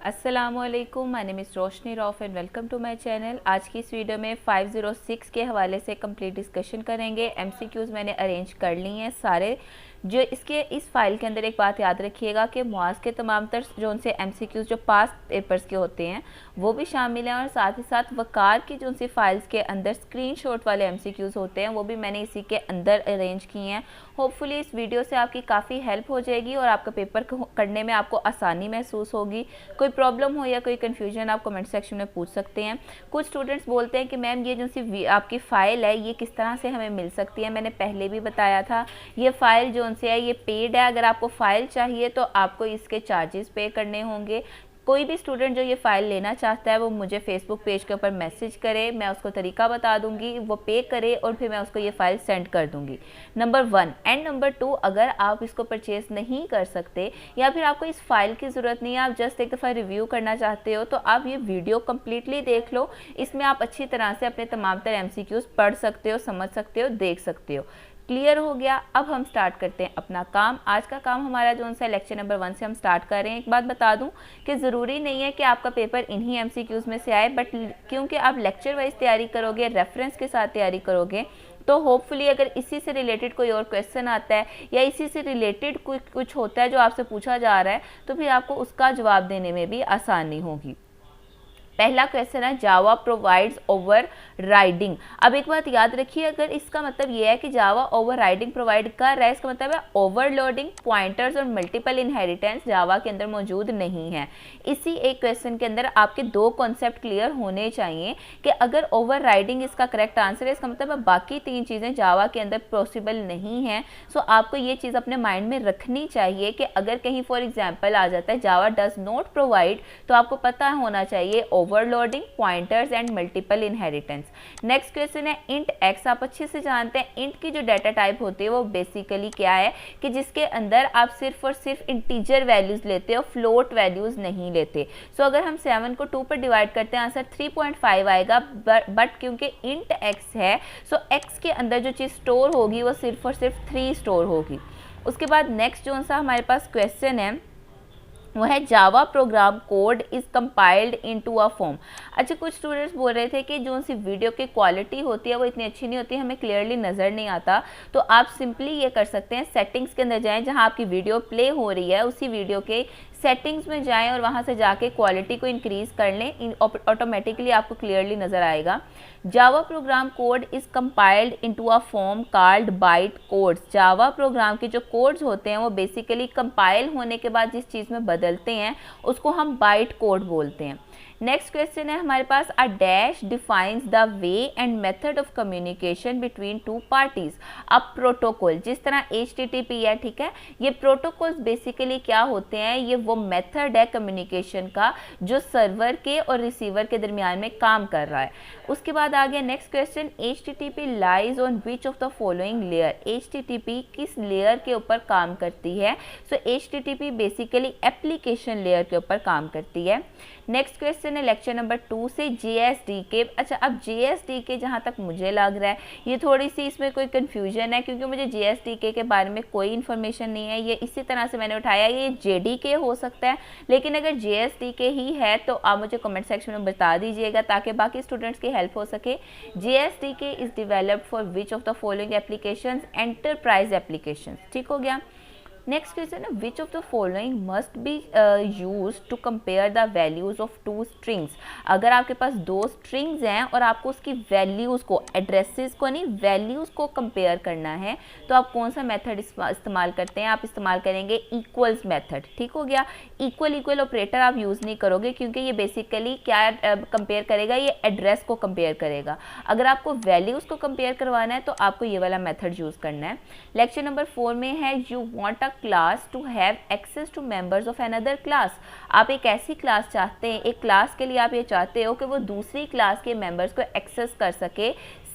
अस्सलामुअलैकुम, my name is Roshni Rauf and welcome to my channel. आज की इस वीडियो में 506 के हवाले से कंप्लीट डिस्कशन करेंगे। एमसीक्यूज़ मैंने अरेंज कर ली हैं सारे। जो इसके इस फाइल के अंदर एक बात याद रखिएगा कि मुआज़ के तमाम तर जो उनसे एमसीक्यूज़ जो पास्ट पेपर्स के होते हैं वो भी शामिल हैं, और साथ ही साथ वकार की जो उनसी फाइल्स के अंदर स्क्रीनशॉट वाले एमसीक्यूज़ होते हैं वो भी मैंने इसी के अंदर अरेंज किए हैं। होपफुली इस वीडियो से आपकी काफ़ी हेल्प हो जाएगी और आपका पेपर करने में आपको आसानी महसूस होगी। कोई प्रॉब्लम हो या कोई कन्फ्यूजन आप कमेंट सेक्शन में पूछ सकते हैं। कुछ स्टूडेंट्स बोलते हैं कि मैम ये जो सी आपकी फ़ाइल है ये किस तरह से हमें मिल सकती है। मैंने पहले भी बताया था, ये फ़ाइल जो उनसे है ये पेड है। अगर आपको फ़ाइल चाहिए तो आपको इसके चार्जेस पे करने होंगे। कोई भी स्टूडेंट जो ये फ़ाइल लेना चाहता है वो मुझे फेसबुक पेज के ऊपर मैसेज करे, मैं उसको तरीका बता दूंगी, वो पे करे और फिर मैं उसको ये फ़ाइल सेंड कर दूंगी। नंबर 1 एंड नंबर 2, अगर आप इसको परचेज़ नहीं कर सकते या फिर आपको इस फाइल की ज़रूरत नहीं है, आप जस्ट एक दफ़ा रिव्यू करना चाहते हो, तो आप ये वीडियो कम्प्लीटली देख लो। इसमें आप अच्छी तरह से अपने तमाम तरह MCQs पढ़ सकते हो, समझ सकते हो, देख सकते हो। क्लियर हो गया। अब हम स्टार्ट करते हैं अपना काम। आज का काम हमारा जो उनसे लेक्चर नंबर 1 से हम स्टार्ट कर रहे हैं। एक बात बता दूं कि ज़रूरी नहीं है कि आपका पेपर इन्हीं MCQs में से आए, बट क्योंकि आप लेक्चर वाइज तैयारी करोगे, रेफरेंस के साथ तैयारी करोगे, तो होपफुली अगर इसी से रिलेटेड कोई और क्वेश्चन आता है या इसी से रिलेटेड कुछ होता है जो आपसे पूछा जा रहा है, तो फिर आपको उसका जवाब देने में भी आसानी होगी। पहला क्वेश्चन है, जावा प्रोवाइड्स ओवर राइडिंग। अब एक बात याद रखिए, अगर इसका मतलब ये है कि जावा ओवर राइडिंग प्रोवाइड कर रहा है, इसका मतलब है ओवरलोडिंग, पॉइंटर्स और मल्टीपल इनहेरिटेंस जावा के अंदर मौजूद नहीं है। इसी एक क्वेश्चन के अंदर आपके दो कॉन्सेप्ट क्लियर होने चाहिए कि अगर ओवर राइडिंग इसका करेक्ट आंसर है, इसका मतलब है बाकी तीन चीज़ें जावा के अंदर पॉसिबल नहीं है। सो आपको ये चीज़ अपने माइंड में रखनी चाहिए कि अगर कहीं फॉर एग्जाम्पल आ जाता है जावा डज नॉट प्रोवाइड, तो आपको पता होना चाहिए overloading, pointers and multiple inheritance. Next question है, इंट एक्स। आप अच्छे से जानते हैं इंट की जो डाटा टाइप होती है वो बेसिकली क्या है कि जिसके अंदर आप सिर्फ और सिर्फ इंटीजर वैल्यूज लेते हो, फ्लोट वैल्यूज नहीं लेते। सो अगर हम 7 को 2 पर डिवाइड करते हैं आंसर 3.5 आएगा, बट क्योंकि इंट एक्स है सो एक्स के अंदर जो चीज़ स्टोर होगी वो सिर्फ और सिर्फ 3 स्टोर होगी। उसके बाद नेक्स्ट जो सा हमारे पास क्वेश्चन है वो है, जावा program code is compiled into a form. अच्छा, कुछ स्टूडेंट्स बोल रहे थे कि जो सी वीडियो की क्वालिटी होती है वो इतनी अच्छी नहीं होती, हमें क्लियरली नज़र नहीं आता। तो आप सिंपली ये कर सकते हैं, सेटिंग्स के अंदर जाएं, जहां आपकी वीडियो प्ले हो रही है उसी वीडियो के सेटिंग्स में जाएं और वहां से जाके क्वालिटी को इंक्रीज़ कर लें, ऑटोमेटिकली आपको क्लियरली नज़र आएगा। Java program code is compiled into a form called byte codes. Java program के जो कोड्स होते हैं वो बेसिकली कंपाइल होने के बाद जिस चीज़ में बदलते हैं उसको हम बाइट कोड बोलते हैं। नेक्स्ट क्वेश्चन है हमारे पास, a dash defines the way and method of communication between two parties. अब प्रोटोकॉल, जिस तरह HTTP है, ठीक है, ये प्रोटोकॉल्स बेसिकली क्या होते हैं, ये वो मेथड है कम्युनिकेशन का जो सर्वर के और रिसीवर के दरमियान में काम कर रहा है। उसके बाद आ गया next question, HTTP lies on which of the following layer. HTTP किस लेयर के ऊपर काम करती है? सो HTTP बेसिकली एप्लीकेशन लेयर के ऊपर काम करती है। नेक्स्ट क्वेश्चन है लेक्चर नंबर 2 से, JSDK। अच्छा, अब JSDK जहाँ तक मुझे लग रहा है ये थोड़ी सी इसमें कोई कन्फ्यूजन है, क्योंकि मुझे JSDK के बारे में कोई इन्फॉर्मेशन नहीं है। ये इसी तरह से मैंने उठाया, ये JDK हो सकता है, लेकिन अगर JSDK ही है तो आप मुझे कमेंट सेक्शन में बता दीजिएगा ताकि बाकी स्टूडेंट्स की हेल्प हो सके। JSDK is developed for which of the following applications, enterprise applications. ठीक हो गया। नेक्स्ट क्वेश्चन है, which of the following must be use to compare the values of two strings. अगर आपके पास दो स्ट्रिंग्स हैं और आपको उसकी वैल्यूज़ को, एड्रेसेस को नहीं, वैल्यूज़ को कंपेयर करना है, तो आप कौन सा मेथड इस्तेमाल करते हैं? आप इस्तेमाल करेंगे इक्वल्स मेथड। ठीक हो गया। इक्वल ऑपरेटर आप यूज़ नहीं करोगे क्योंकि ये बेसिकली क्या कंपेयर करेगा, ये एड्रेस को कंपेयर करेगा। अगर आपको वैल्यूज़ को कंपेयर करवाना है तो आपको ये वाला मेथड यूज़ करना है। लेक्चर नंबर 4 में है, you want class to have access to members of another class. आप एक ऐसी क्लास चाहते हैं, एक क्लास के लिए आप ये चाहते हो कि वो दूसरी क्लास के मेंबर्स को एक्सेस कर सके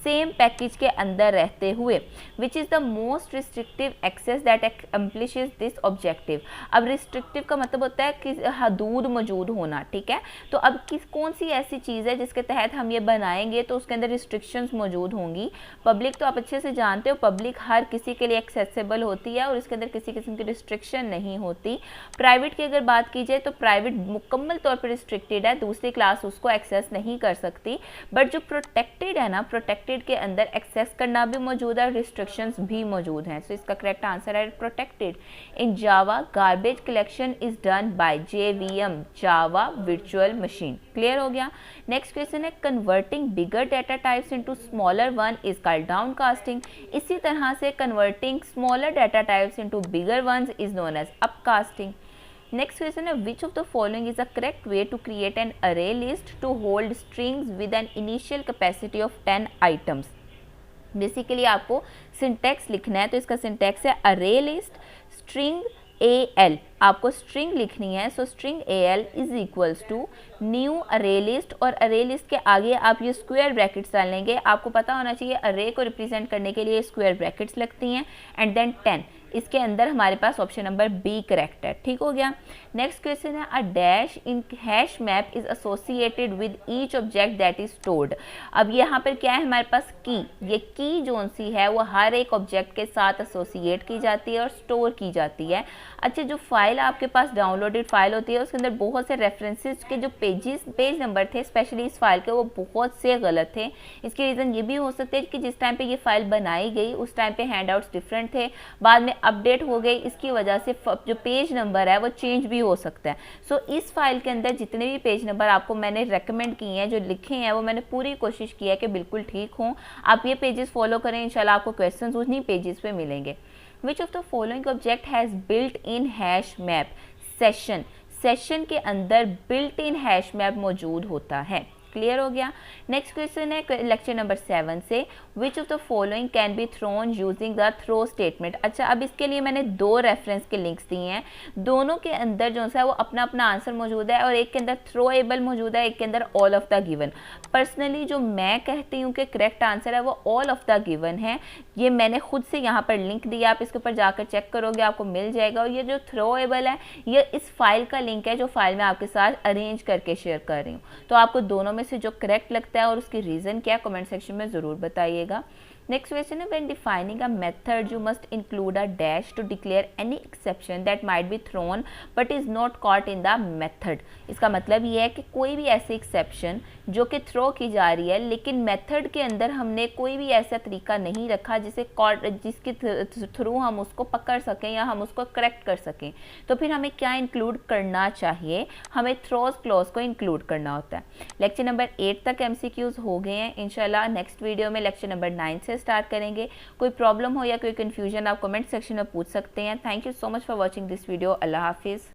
सेम पैकेज के अंदर रहते हुए, which is the most restrictive access that accomplishes this objective. अब रिस्ट्रिक्टिव का मतलब होता है कि हदूद मौजूद होना, ठीक है। तो अब कौन सी ऐसी चीज़ है जिसके तहत हम ये बनाएंगे तो उसके अंदर रिस्ट्रिक्शंस मौजूद होंगी। पब्लिक तो आप अच्छे से जानते हो, पब्लिक हर किसी के लिए एक्सेसिबल होती है और इसके अंदर किसी किस्म की रिस्ट्रिक्शन नहीं होती। प्राइवेट की अगर बात की जाए तो प्राइवेट मुकम्मल तौर पर रिस्ट्रिक्टेड है, दूसरी क्लास उसको एक्सेस नहीं कर सकती। बट जो प्रोटेक्टेड है ना, प्रोटेक्टेड के अंदर एक्सेस करना भी मौजूद है, रिस्ट्रिक्शंस भी मौजूद हैं। सो इसका करेक्ट आंसर है protected. In Java garbage collection is done by JVM, Java virtual machine. Clear हो गया। नेक्स्ट क्वेश्चन है converting bigger data types into smaller one is called downcasting. इसी तरह से converting smaller data types into bigger ones is known as upcasting. Next question है which of the following is the correct way to create an array list to hold strings with an initial capacity of 10 items। Basically आपको syntax लिखना है, तो इसका syntax है array list string AL, आपको string लिखनी है। So string AL is equals to new array list, और अरे लिस्ट के आगे आप ये स्क्वायर ब्रैकेट्स डालेंगे। आपको पता होना चाहिए अरे को रिप्रेजेंट करने के लिए स्क्वायर ब्रैकेट्स लगती हैं, एंड देन 10। इसके अंदर हमारे पास ऑप्शन नंबर बी करेक्ट है। ठीक हो गया। नेक्स्ट क्वेश्चन है a dash in hash map is associated with each object that is stored. अब यहाँ पर क्या है हमारे पास की, ये की जोन सी है वो हर एक ऑब्जेक्ट के साथ एसोसिएट की जाती है और स्टोर की जाती है। अच्छा, जो फाइल आपके पास डाउनलोडेड फाइल होती है उसके अंदर बहुत से रेफरेंसेस के जो पेज नंबर थे स्पेशली इस फाइल के, वो बहुत से गलत थे। इसके रीज़न ये भी हो सकते हैं कि जिस टाइम पे ये फाइल बनाई गई उस टाइम पे हैंडआउट्स डिफरेंट थे, बाद में अपडेट हो गई, इसकी वजह से जो पेज नंबर है वो चेंज भी हो सकता है। सो इस फाइल के अंदर जितने भी पेज नंबर आपको मैंने रेकमेंड किए हैं, जो लिखे हैं, वो मैंने पूरी कोशिश की है कि बिल्कुल ठीक हों। आप ये पेजेस फॉलो करें, इंशाल्लाह आपको क्वेश्चन उन्हीं पेजेस पे मिलेंगे। Which of the following object has built-in hash map? Session, session के अंदर बिल्ट इन हैश मैप मौजूद होता है। क्लियर हो गया। नेक्स्ट क्वेश्चन है लेक्चर नंबर 7 से which of the following can be thrown using the throw statement. अच्छा, अब इसके लिए मैंने 2 रेफरेंस के लिंक्स दिए हैं, दोनों के अंदर जो है वो अपना अपना आंसर मौजूद है, और एक के अंदर थ्रोएबल मौजूद है, एक के अंदर all of the given. Personally जो मैं कहती हूँ कि करेक्ट आंसर है वो ऑल ऑफ द गिवन है। ये मैंने खुद से यहाँ पर लिंक दिया, आप इसके ऊपर जाकर चेक करोगे आपको मिल जाएगा। और ये जो थ्रोएबल है ये इस फाइल का लिंक है जो फाइल मैं आपके साथ अरेंज करके शेयर कर रही हूँ। तो आपको दोनों में से जो करेक्ट लगता है और उसकी रीज़न क्या कमेंट सेक्शन में ज़रूर बताइएगा। नेक्स्ट क्वेश्चन है when defining a method you must include a dash to declare any exception that might be thrown but is not caught in the method. इसका मतलब ये है कि कोई भी ऐसी एक्सेप्शन जो कि थ्रो की जा रही है लेकिन मेथड के अंदर हमने कोई भी ऐसा तरीका नहीं रखा जिसके थ्रू हम उसको पकड़ सकें या हम उसको करेक्ट कर सकें, तो फिर हमें क्या इंक्लूड करना चाहिए, हमें थ्रोज क्लॉज को इंक्लूड करना होता है। लेक्चर नंबर 8 तक MCQs हो गए हैं। इंशाल्लाह नेक्स्ट वीडियो में लेक्चर नंबर 9 से स्टार्ट करेंगे। कोई प्रॉब्लम हो या कोई कन्फ्यूजन आप कमेंट सेक्शन में पूछ सकते हैं। Thank you so much for watching this video. अल्लाह हाफिज़।